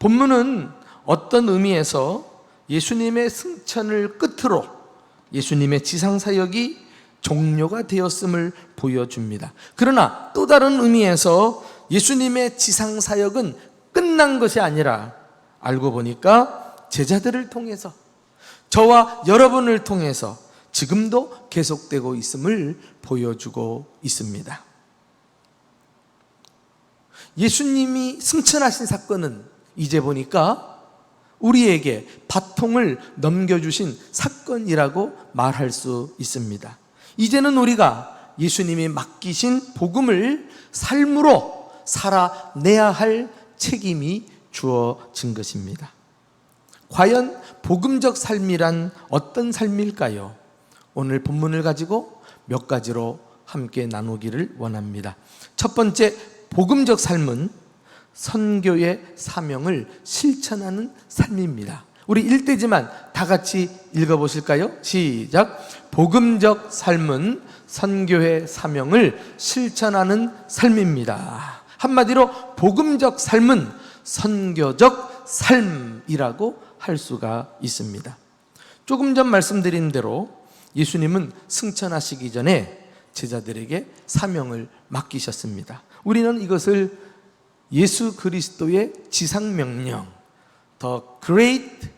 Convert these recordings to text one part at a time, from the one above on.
본문은 어떤 의미에서 예수님의 승천을 끝으로 예수님의 지상사역이 종료가 되었음을 보여줍니다. 그러나 또 다른 의미에서 예수님의 지상사역은 끝난 것이 아니라 알고 보니까 제자들을 통해서, 저와 여러분을 통해서 지금도 계속되고 있음을 보여주고 있습니다. 예수님이 승천하신 사건은 이제 보니까 우리에게 바통을 넘겨주신 사건이라고 말할 수 있습니다. 이제는 우리가 예수님이 맡기신 복음을 삶으로 살아내야 할 책임이 주어진 것입니다. 과연 복음적 삶이란 어떤 삶일까요? 오늘 본문을 가지고 몇 가지로 함께 나누기를 원합니다. 첫 번째, 복음적 삶은 선교의 사명을 실천하는 삶입니다. 우리 읽대지만 다 같이 읽어보실까요? 시작. 복음적 삶은 선교의 사명을 실천하는 삶입니다. 한마디로 복음적 삶은 선교적 삶이라고 할 수가 있습니다. 조금 전 말씀드린 대로 예수님은 승천하시기 전에 제자들에게 사명을 맡기셨습니다. 우리는 이것을 예수 그리스도의 지상명령, The Great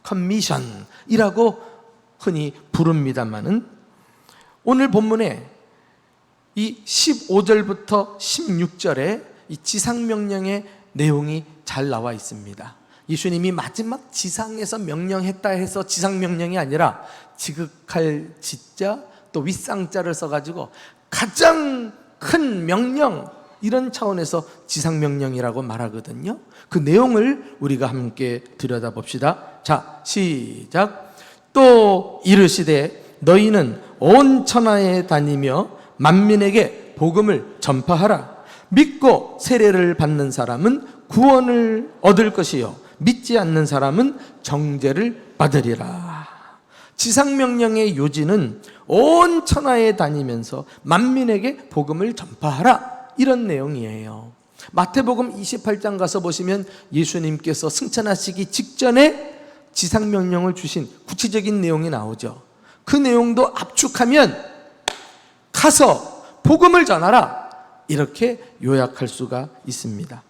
Commission 이라고 흔히 부릅니다마는 오늘 본문에 이 15절부터 16절에 이 지상명령의 내용이 잘 나와 있습니다. 예수님이 마지막 지상에서 명령했다 해서 지상명령이 아니라 지극할 지자 또 윗상자를 써가지고 가장 큰 명령, 이런 차원에서 지상명령이라고 말하거든요. 그 내용을 우리가 함께 들여다봅시다. 자, 시작. 또 이르시되 너희는 온 천하에 다니며 만민에게 복음을 전파하라. 믿고 세례를 받는 사람은 구원을 얻을 것이요 믿지 않는 사람은 정죄를 받으리라. 지상명령의 요지는 온 천하에 다니면서 만민에게 복음을 전파하라, 이런 내용이에요. 마태복음 28장 가서 보시면 예수님께서 승천하시기 직전에 지상명령을 주신 구체적인 내용이 나오죠. 그 내용도 압축하면 가서 복음을 전하라, 이렇게 요약할 수가 있습니다.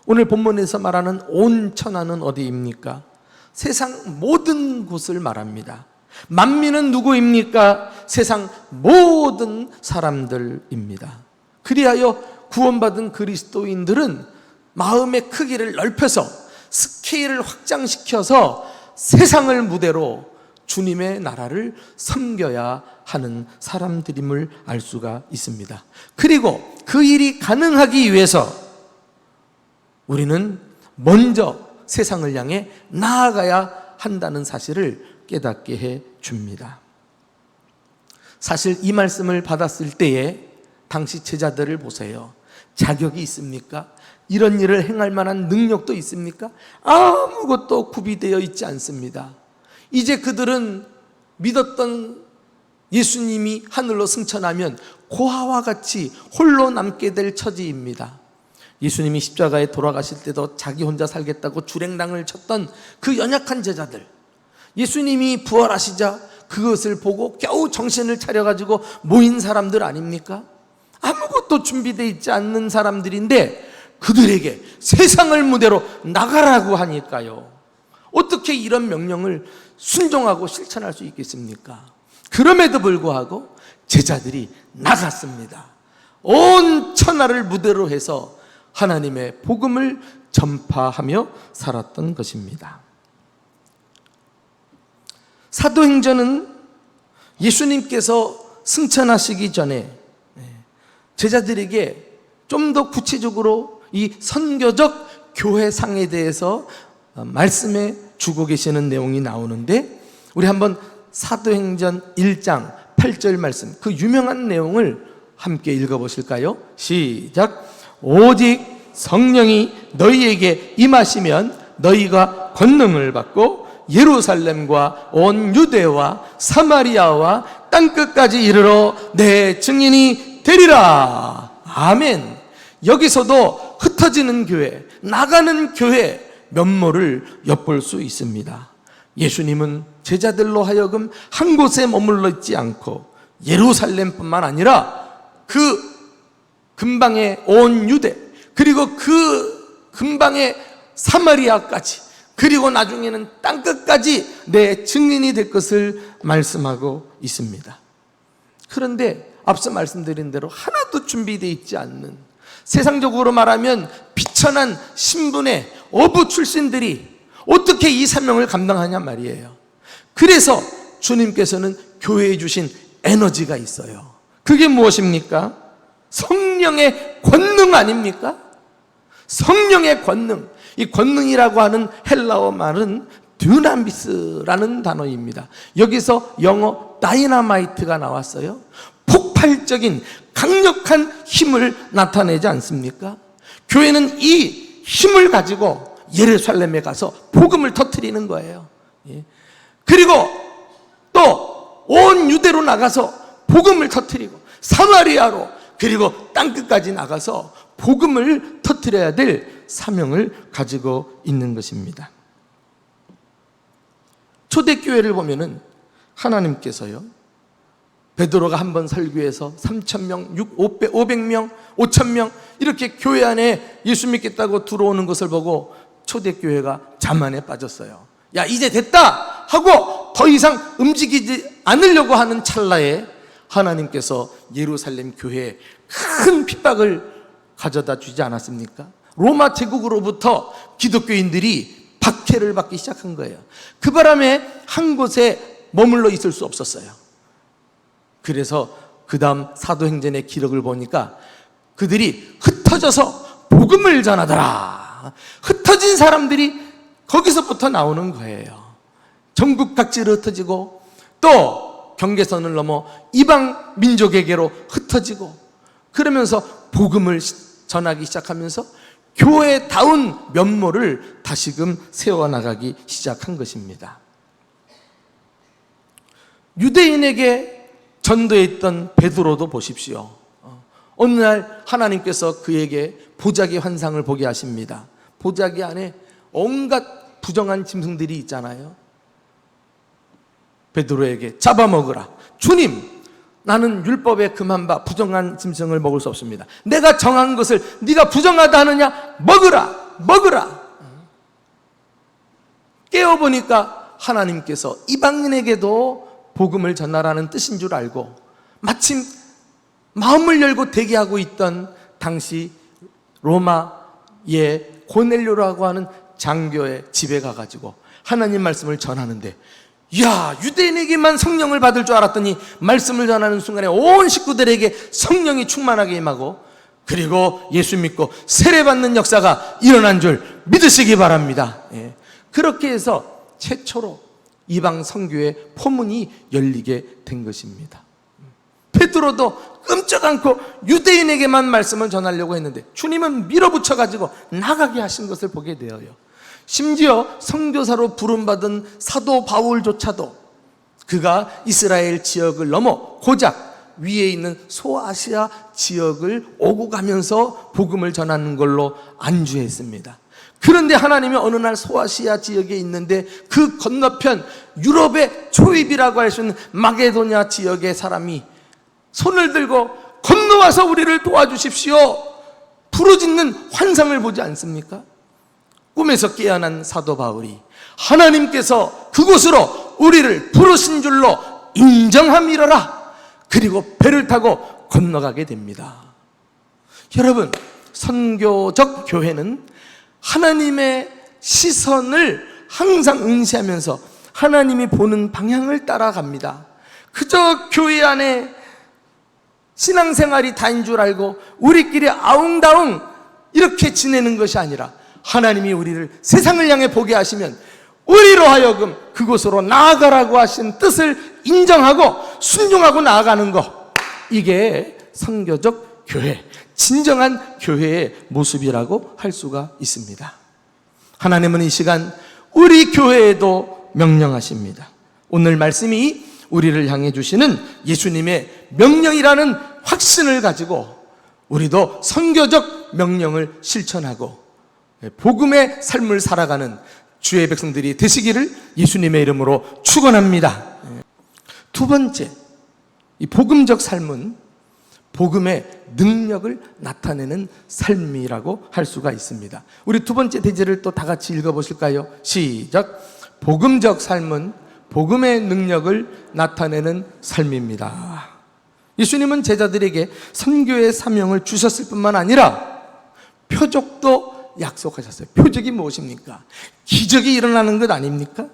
오늘 본문에서 말하는 온 천하는 어디입니까? 세상 모든 곳을 말합니다. 만민은 누구입니까? 세상 모든 사람들입니다. 그리하여 구원받은 그리스도인들은 마음의 크기를 넓혀서 스케일을 확장시켜서 세상을 무대로 주님의 나라를 섬겨야 하는 사람들임을 알 수가 있습니다. 그리고 그 일이 가능하기 위해서 우리는 먼저 세상을 향해 나아가야 한다는 사실을 깨닫게 해 줍니다. 사실 이 말씀을 받았을 때에 당시 제자들을 보세요. 자격이 있습니까? 이런 일을 행할 만한 능력도 있습니까? 아무것도 구비되어 있지 않습니다. 이제 그들은 믿었던 예수님이 하늘로 승천하면 고아와 같이 홀로 남게 될 처지입니다. 예수님이 십자가에 돌아가실 때도 자기 혼자 살겠다고 주랭랑을 쳤던 그 연약한 제자들, 예수님이 부활하시자 그것을 보고 겨우 정신을 차려가지고 모인 사람들 아닙니까? 아무것도 준비되어 있지 않는 사람들인데 그들에게 세상을 무대로 나가라고 하니까요, 어떻게 이런 명령을 순종하고 실천할 수 있겠습니까? 그럼에도 불구하고 제자들이 나갔습니다. 온 천하를 무대로 해서 하나님의 복음을 전파하며 살았던 것입니다. 사도행전은 예수님께서 승천하시기 전에 제자들에게 좀 더 구체적으로 이 선교적 교회상에 대해서 말씀해 주고 계시는 내용이 나오는데, 우리 한번 사도행전 1장 8절 말씀, 그 유명한 내용을 함께 읽어보실까요? 시작. 오직 성령이 너희에게 임하시면 너희가 권능을 받고 예루살렘과 온 유대와 사마리아와 땅끝까지 이르러 내 증인이 되리라. 아멘. 여기서도 흩어지는 교회, 나가는 교회, 면모를 엿볼 수 있습니다. 예수님은 제자들로 하여금 한 곳에 머물러 있지 않고 예루살렘뿐만 아니라 그 근방의 온 유대, 그리고 그 근방의 사마리아까지, 그리고 나중에는 땅끝까지 내 증인이 될 것을 말씀하고 있습니다. 그런데 앞서 말씀드린 대로 하나도 준비되어 있지 않는, 세상적으로 말하면 비천한 신분의 어부 출신들이 어떻게 이 사명을 감당하냐 말이에요. 그래서 주님께서는 교회에 주신 에너지가 있어요. 그게 무엇입니까? 성령의 권능 아닙니까? 성령의 권능. 이 권능이라고 하는 헬라어 말은 듀나미스라는 단어입니다. 여기서 영어 다이나마이트가 나왔어요. 폭발적인 강력한 힘을 나타내지 않습니까? 교회는 이 힘을 가지고 예루살렘에 가서 복음을 터뜨리는 거예요. 그리고 또 온 유대로 나가서 복음을 터뜨리고, 사마리아로, 그리고 땅끝까지 나가서 복음을 터뜨려야 될 사명을 가지고 있는 것입니다. 초대교회를 보면은 하나님께서요, 베드로가 한번 설교해서 3,000명, 500명, 5,000명 이렇게 교회 안에 예수 믿겠다고 들어오는 것을 보고 초대교회가 자만에 빠졌어요. 야, 이제 됐다 하고 더 이상 움직이지 않으려고 하는 찰나에 하나님께서 예루살렘 교회에 큰 핍박을 가져다 주지 않았습니까? 로마 제국으로부터 기독교인들이 박해를 받기 시작한 거예요. 그 바람에 한 곳에 머물러 있을 수 없었어요. 그래서 그 다음 사도행전의 기록을 보니까 그들이 흩어져서 복음을 전하더라. 흩어진 사람들이 거기서부터 나오는 거예요. 전국 각지로 흩어지고 또 경계선을 넘어 이방 민족에게로 흩어지고, 그러면서 복음을 전하기 시작하면서 교회다운 면모를 다시금 세워나가기 시작한 것입니다. 유대인에게 전도했던 베드로도 보십시오. 어느 날 하나님께서 그에게 보자기 환상을 보게 하십니다. 보자기 안에 온갖 부정한 짐승들이 있잖아요. 베드로에게 잡아먹으라. 주님, 나는 율법에 금한 바 부정한 짐승을 먹을 수 없습니다. 내가 정한 것을 네가 부정하다 하느냐? 먹으라, 먹으라. 깨어보니까 하나님께서 이방인에게도 복음을 전하라는 뜻인 줄 알고 마침 마음을 열고 대기하고 있던 당시 로마의 고넬료라고 하는 장교의 집에 가가지고 하나님 말씀을 전하는데, 야, 유대인에게만 성령을 받을 줄 알았더니 말씀을 전하는 순간에 온 식구들에게 성령이 충만하게 임하고, 그리고 예수 믿고 세례받는 역사가 일어난 줄 믿으시기 바랍니다. 그렇게 해서 최초로 이방 선교의 포문이 열리게 된 것입니다. 베드로도 끔찍 않고 유대인에게만 말씀을 전하려고 했는데 주님은 밀어붙여가지고 나가게 하신 것을 보게 되어요. 심지어 선교사로 부름받은 사도 바울조차도 그가 이스라엘 지역을 넘어 고작 위에 있는 소아시아 지역을 오고 가면서 복음을 전하는 걸로 안주했습니다. 그런데 하나님이 어느 날 소아시아 지역에 있는데 그 건너편 유럽의 초입이라고 할 수 있는 마게도냐 지역의 사람이 손을 들고 건너와서 우리를 도와주십시오, 부르짖는 환상을 보지 않습니까? 꿈에서 깨어난 사도 바울이 하나님께서 그곳으로 우리를 부르신 줄로 인정함이러라. 그리고 배를 타고 건너가게 됩니다. 여러분, 선교적 교회는 하나님의 시선을 항상 응시하면서 하나님이 보는 방향을 따라갑니다. 그저 교회 안에 신앙생활이 다인 줄 알고 우리끼리 아웅다웅 이렇게 지내는 것이 아니라 하나님이 우리를 세상을 향해 보게 하시면 우리로 하여금 그곳으로 나아가라고 하신 뜻을 인정하고 순종하고 나아가는 것, 이게 선교적 교회, 진정한 교회의 모습이라고 할 수가 있습니다. 하나님은 이 시간 우리 교회에도 명령하십니다. 오늘 말씀이 우리를 향해 주시는 예수님의 명령이라는 확신을 가지고 우리도 선교적 명령을 실천하고 복음의 삶을 살아가는 주의 백성들이 되시기를 예수님의 이름으로 축원합니다. 두 번째, 이 복음적 삶은 복음의 능력을 나타내는 삶이라고 할 수가 있습니다. 우리 두 번째 대제를 또 다 같이 읽어보실까요? 시작. 복음적 삶은 복음의 능력을 나타내는 삶입니다. 예수님은 제자들에게 선교의 사명을 주셨을 뿐만 아니라 표적도 약속하셨어요. 표적이 무엇입니까? 기적이 일어나는 것 아닙니까?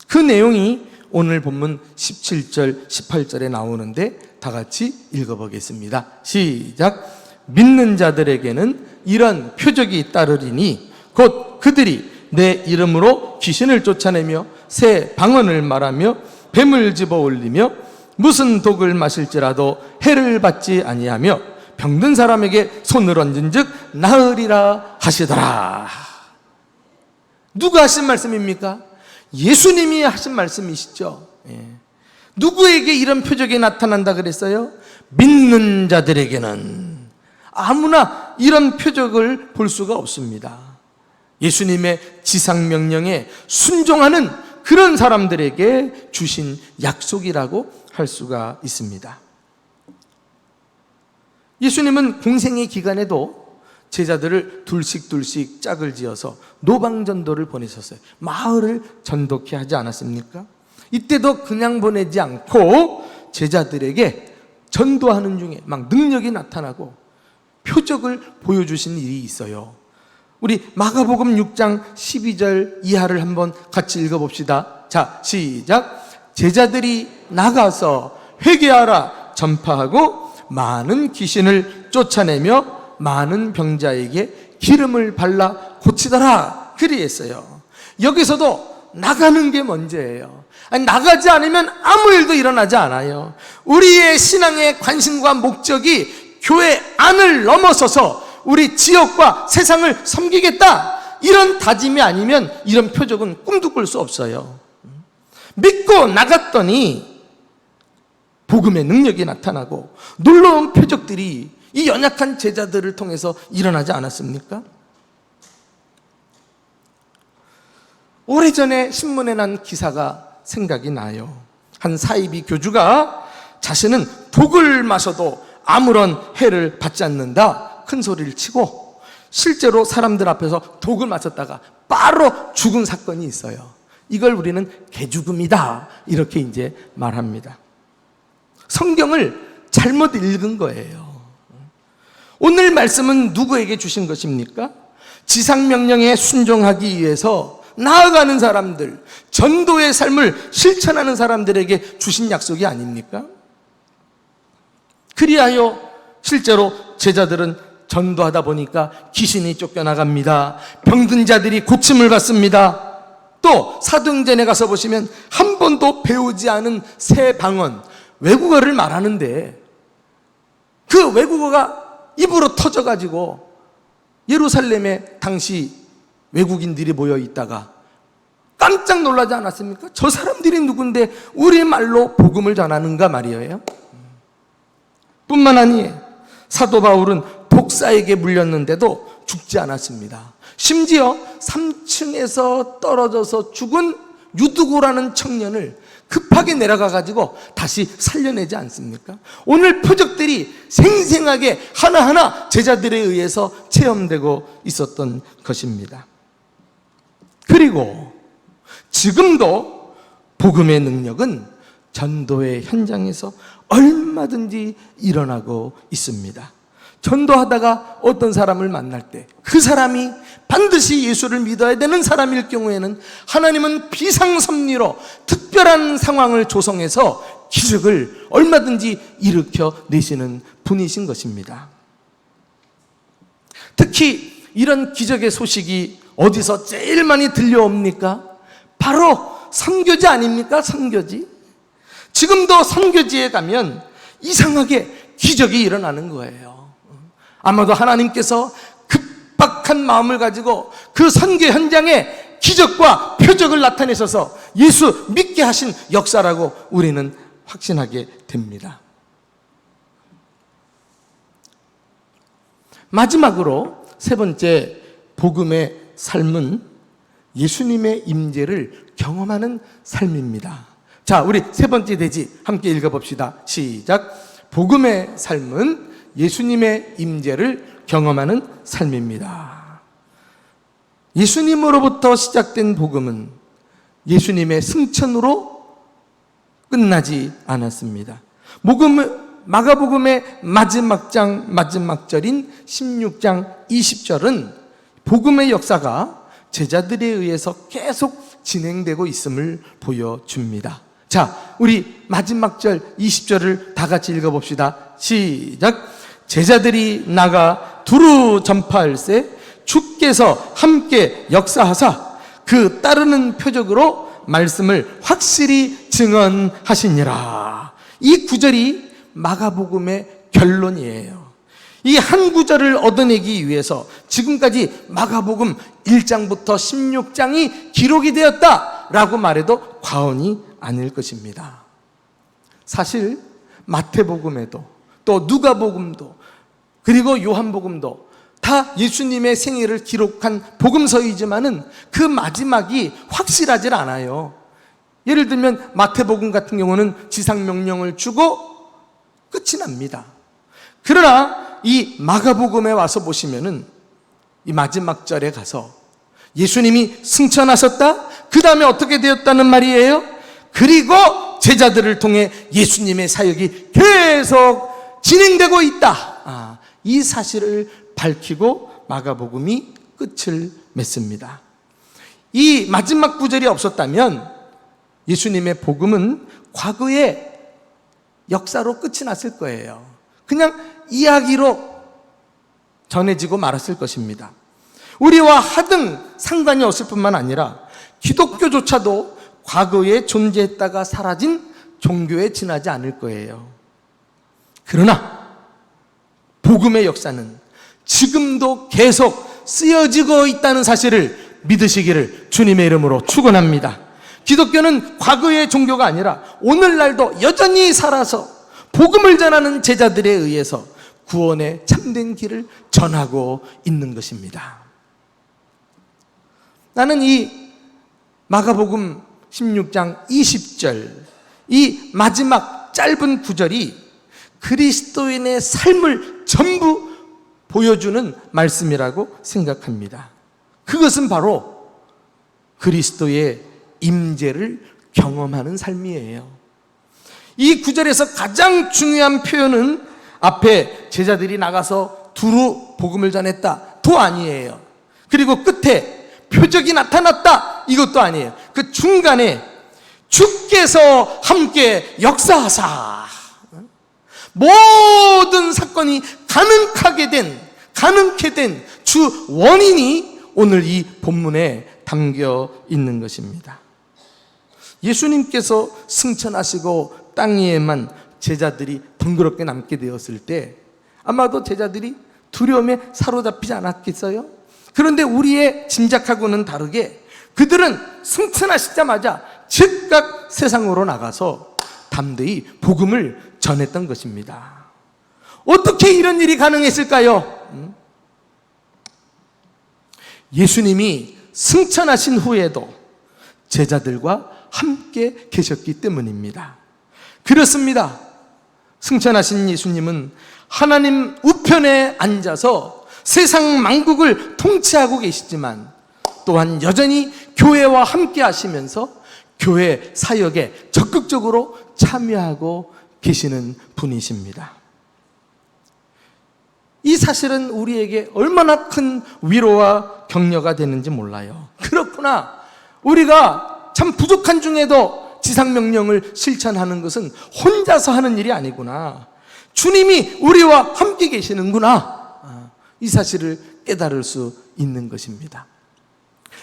그 내용이 오늘 본문 17절, 18절에 나오는데 다 같이 읽어보겠습니다. 시작. 믿는 자들에게는 이런 표적이 따르리니 곧 그들이 내 이름으로 귀신을 쫓아내며 새 방언을 말하며 뱀을 집어 올리며 무슨 독을 마실지라도 해를 받지 아니하며 병든 사람에게 손을 얹은즉 나으리라 하시더라. 누가 하신 말씀입니까? 예수님이 하신 말씀이시죠. 누구에게 이런 표적이 나타난다 그랬어요? 믿는 자들에게는. 아무나 이런 표적을 볼 수가 없습니다. 예수님의 지상명령에 순종하는 그런 사람들에게 주신 약속이라고 할 수가 있습니다. 예수님은 공생의 기간에도 제자들을 둘씩 짝을 지어서 노방전도를 보내셨어요. 마을을 전도케 하지 않았습니까? 이때도 그냥 보내지 않고 제자들에게 전도하는 중에 막 능력이 나타나고 표적을 보여주신 일이 있어요. 우리 마가복음 6장 12절 이하를 한번 같이 읽어봅시다. 자, 시작. 제자들이 나가서 회개하라 전파하고 많은 귀신을 쫓아내며 많은 병자에게 기름을 발라 고치더라 그리했어요. 여기서도 나가는 게 먼저예요. 아니, 나가지 않으면 아무 일도 일어나지 않아요. 우리의 신앙의 관심과 목적이 교회 안을 넘어서서 우리 지역과 세상을 섬기겠다, 이런 다짐이 아니면 이런 표적은 꿈도 꿀 수 없어요. 믿고 나갔더니 복음의 능력이 나타나고 놀라운 표적들이 이 연약한 제자들을 통해서 일어나지 않았습니까? 오래전에 신문에 난 기사가 생각이 나요. 한 사이비 교주가 자신은 독을 마셔도 아무런 해를 받지 않는다 큰 소리를 치고 실제로 사람들 앞에서 독을 마셨다가 바로 죽은 사건이 있어요. 이걸 우리는 개죽음이다 이렇게 이제 말합니다. 성경을 잘못 읽은 거예요. 오늘 말씀은 누구에게 주신 것입니까? 지상명령에 순종하기 위해서 나아가는 사람들, 전도의 삶을 실천하는 사람들에게 주신 약속이 아닙니까? 그리하여 실제로 제자들은 전도하다 보니까 귀신이 쫓겨나갑니다. 병든 자들이 고침을 받습니다. 또 사도행전에 가서 보시면 한 번도 배우지 않은 새 방언, 외국어를 말하는데 그 외국어가 입으로 터져가지고 예루살렘에 당시 외국인들이 모여 있다가 깜짝 놀라지 않았습니까? 저 사람들이 누군데 우리 말로 복음을 전하는가 말이에요. 뿐만 아니에요. 사도 바울은 독사에게 물렸는데도 죽지 않았습니다. 심지어 3층에서 떨어져서 죽은 유두고라는 청년을 급하게 내려가가지고 다시 살려내지 않습니까? 오늘 표적들이 생생하게 하나하나 제자들에 의해서 체험되고 있었던 것입니다. 그리고 지금도 복음의 능력은 전도의 현장에서 얼마든지 일어나고 있습니다. 전도하다가 어떤 사람을 만날 때 그 사람이 반드시 예수를 믿어야 되는 사람일 경우에는 하나님은 비상섭리로 특별한 상황을 조성해서 기적을 얼마든지 일으켜 내시는 분이신 것입니다. 특히 이런 기적의 소식이 어디서 제일 많이 들려옵니까? 바로 선교지 아닙니까? 선교지. 지금도 선교지에 가면 이상하게 기적이 일어나는 거예요. 아마도 하나님께서 급박한 마음을 가지고 그 선교 현장에 기적과 표적을 나타내셔서 예수 믿게 하신 역사라고 우리는 확신하게 됩니다. 마지막으로 세 번째 복음의 삶은 예수님의 임재를 경험하는 삶입니다. 자, 우리 세 번째 대지 함께 읽어봅시다. 시작. 복음의 삶은 예수님의 임재를 경험하는 삶입니다. 예수님으로부터 시작된 복음은 예수님의 승천으로 끝나지 않았습니다. 마가복음의 마지막 절인 16장 20절은 복음의 역사가 제자들에 의해서 계속 진행되고 있음을 보여줍니다. 자, 우리 마지막 절 20절을 다 같이 읽어봅시다. 시작. 제자들이 나가 두루 전파할세 주께서 함께 역사하사 그 따르는 표적으로 말씀을 확실히 증언하시니라. 이 구절이 마가복음의 결론이에요. 이 한 구절을 얻어내기 위해서 지금까지 마가복음 1장부터 16장이 기록이 되었다라고 말해도 과언이 아닐 것입니다. 사실 마태복음에도 또 누가복음도 그리고 요한복음도 다 예수님의 생애를 기록한 복음서이지만은 그 마지막이 확실하질 않아요. 예를 들면 마태복음 같은 경우는 지상명령을 주고 끝이 납니다. 그러나 이 마가복음에 와서 보시면은 이 마지막 절에 가서 예수님이 승천하셨다? 그 다음에 어떻게 되었다는 말이에요? 그리고 제자들을 통해 예수님의 사역이 계속 진행되고 있다. 이 사실을 밝히고 마가복음이 끝을 맺습니다. 이 마지막 구절이 없었다면 예수님의 복음은 과거의 역사로 끝이 났을 거예요. 그냥 이야기로 전해지고 말았을 것입니다. 우리와 하등 상관이 없을 뿐만 아니라 기독교조차도 과거에 존재했다가 사라진 종교에 지나지 않을 거예요. 그러나 복음의 역사는 지금도 계속 쓰여지고 있다는 사실을 믿으시기를 주님의 이름으로 축원합니다. 기독교는 과거의 종교가 아니라 오늘날도 여전히 살아서 복음을 전하는 제자들에 의해서 구원의 참된 길을 전하고 있는 것입니다. 나는 이 마가복음 16장 20절 이 마지막 짧은 구절이 그리스도인의 삶을 전부 보여주는 말씀이라고 생각합니다. 그것은 바로 그리스도의 임재를 경험하는 삶이에요. 이 구절에서 가장 중요한 표현은 앞에 제자들이 나가서 두루 복음을 전했다 도 아니에요. 그리고 끝에 표적이 나타났다 이것도 아니에요. 그 중간에 주께서 함께 역사하사 모든 사건이 가능하게 된 주 원인이 오늘 이 본문에 담겨 있는 것입니다. 예수님께서 승천하시고 땅 위에만 제자들이 덩그럽게 남게 되었을 때 아마도 제자들이 두려움에 사로잡히지 않았겠어요? 그런데 우리의 짐작하고는 다르게 그들은 승천하시자마자 즉각 세상으로 나가서 담대히 복음을 전했던 것입니다. 어떻게 이런 일이 가능했을까요? 예수님이 승천하신 후에도 제자들과 함께 계셨기 때문입니다. 그렇습니다. 승천하신 예수님은 하나님 우편에 앉아서 세상 만국을 통치하고 계시지만 또한 여전히 교회와 함께 하시면서 교회 사역에 적극적으로 참여하고 계시는 분이십니다. 이 사실은 우리에게 얼마나 큰 위로와 격려가 되는지 몰라요. 그렇구나. 우리가 참 부족한 중에도 지상명령을 실천하는 것은 혼자서 하는 일이 아니구나. 주님이 우리와 함께 계시는구나. 이 사실을 깨달을 수 있는 것입니다.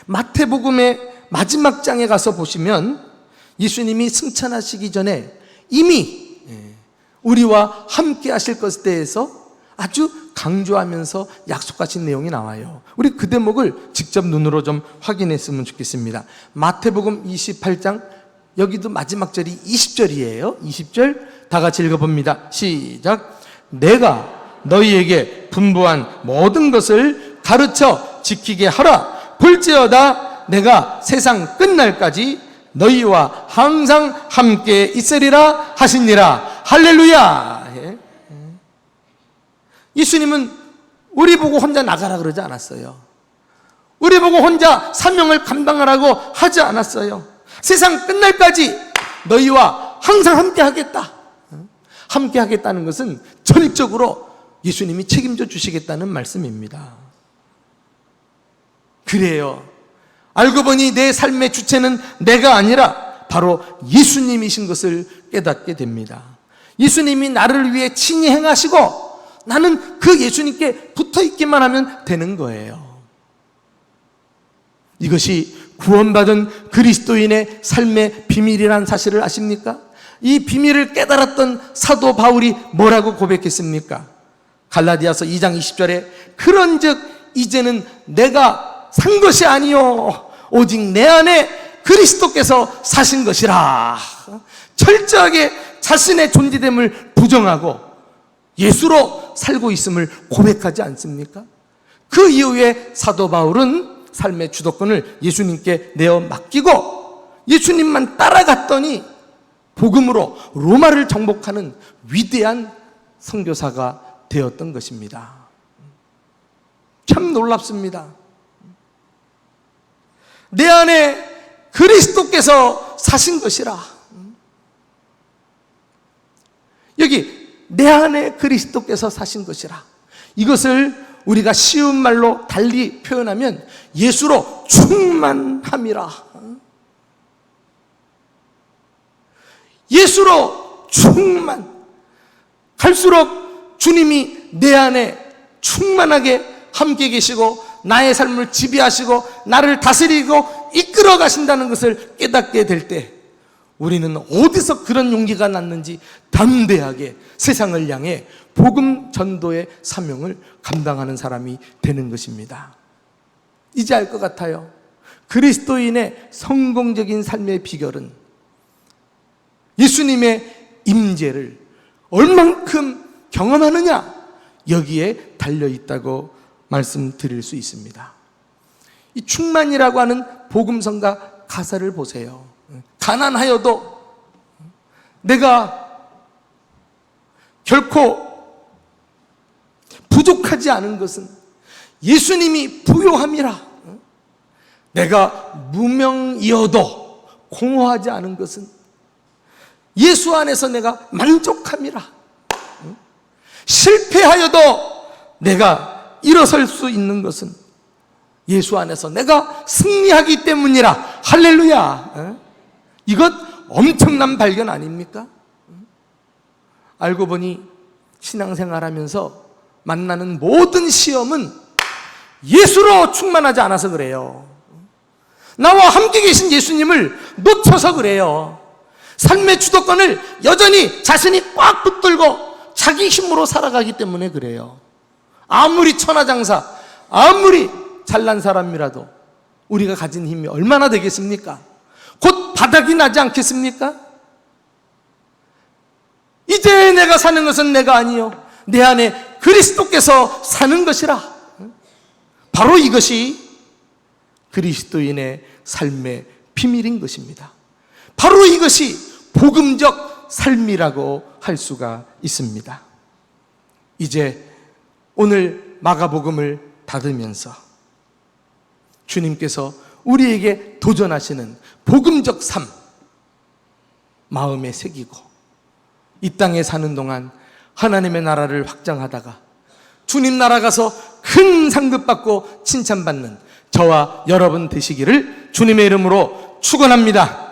마태복음의 마지막 장에 가서 보시면 예수님이 승천하시기 전에 이미 우리와 함께 하실 것에 대해서 아주 강조하면서 약속하신 내용이 나와요. 우리 그 대목을 직접 눈으로 좀 확인했으면 좋겠습니다. 마태복음 28장 여기도 마지막 절이 20절이에요. 20절 다 같이 읽어봅니다. 시작. 내가 너희에게 분부한 모든 것을 가르쳐 지키게 하라. 볼지어다 내가 세상 끝날까지 너희와 항상 함께 있으리라 하시니라. 할렐루야. 예수님은 우리 보고 혼자 나가라 그러지 않았어요. 우리 보고 혼자 사명을 감당하라고 하지 않았어요. 세상 끝날까지 너희와 항상 함께 하겠다. 함께 하겠다는 것은 전적으로 예수님이 책임져 주시겠다는 말씀입니다. 그래요. 알고 보니 내 삶의 주체는 내가 아니라 바로 예수님이신 것을 깨닫게 됩니다. 예수님이 나를 위해 친히 행하시고 나는 그 예수님께 붙어 있기만 하면 되는 거예요. 이것이 구원받은 그리스도인의 삶의 비밀이란 사실을 아십니까? 이 비밀을 깨달았던 사도 바울이 뭐라고 고백했습니까? 갈라디아서 2장 20절에 그런즉 이제는 내가 산 것이 아니요 오직 내 안에 그리스도께서 사신 것이라. 철저하게 자신의 존재됨을 부정하고 예수로 살고 있음을 고백하지 않습니까? 그 이후에 사도 바울은 삶의 주도권을 예수님께 내어 맡기고 예수님만 따라갔더니 복음으로 로마를 정복하는 위대한 선교사가 되었던 것입니다. 참 놀랍습니다. 내 안에 그리스도께서 사신 것이라. 여기 내 안에 그리스도께서 사신 것이라. 이것을 우리가 쉬운 말로 달리 표현하면 예수로 충만함이라. 예수로 충만. 갈수록 주님이 내 안에 충만하게 함께 계시고 나의 삶을 지배하시고 나를 다스리고 이끌어 가신다는 것을 깨닫게 될 때 우리는 어디서 그런 용기가 났는지 담대하게 세상을 향해 복음 전도의 사명을 감당하는 사람이 되는 것입니다. 이제 알 것 같아요. 그리스도인의 성공적인 삶의 비결은 예수님의 임재를 얼만큼 경험하느냐 여기에 달려있다고 말씀드릴 수 있습니다. 이 충만이라고 하는 복음성가 가사를 보세요. 가난하여도 내가 결코 부족하지 않은 것은 예수님이 부요함이라. 내가 무명이어도 공허하지 않은 것은 예수 안에서 내가 만족함이라. 실패하여도 내가 일어설 수 있는 것은 예수 안에서 내가 승리하기 때문이라. 할렐루야. 이것 엄청난 발견 아닙니까? 알고 보니 신앙생활하면서 만나는 모든 시험은 예수로 충만하지 않아서 그래요. 나와 함께 계신 예수님을 놓쳐서 그래요. 삶의 주도권을 여전히 자신이 꽉 붙들고 자기 힘으로 살아가기 때문에 그래요. 아무리 천하장사, 아무리 잘난 사람이라도 우리가 가진 힘이 얼마나 되겠습니까? 곧 바닥이 나지 않겠습니까? 이제 내가 사는 것은 내가 아니요 내 안에 그리스도께서 사는 것이라. 바로 이것이 그리스도인의 삶의 비밀인 것입니다. 바로 이것이 복음적 삶이라고 할 수가 있습니다. 이제 오늘 마가복음을 닫으면서 주님께서 우리에게 도전하시는 복음적 삶 마음에 새기고 이 땅에 사는 동안 하나님의 나라를 확장하다가 주님 나라 가서 큰 상급 받고 칭찬받는 저와 여러분 되시기를 주님의 이름으로 축원합니다.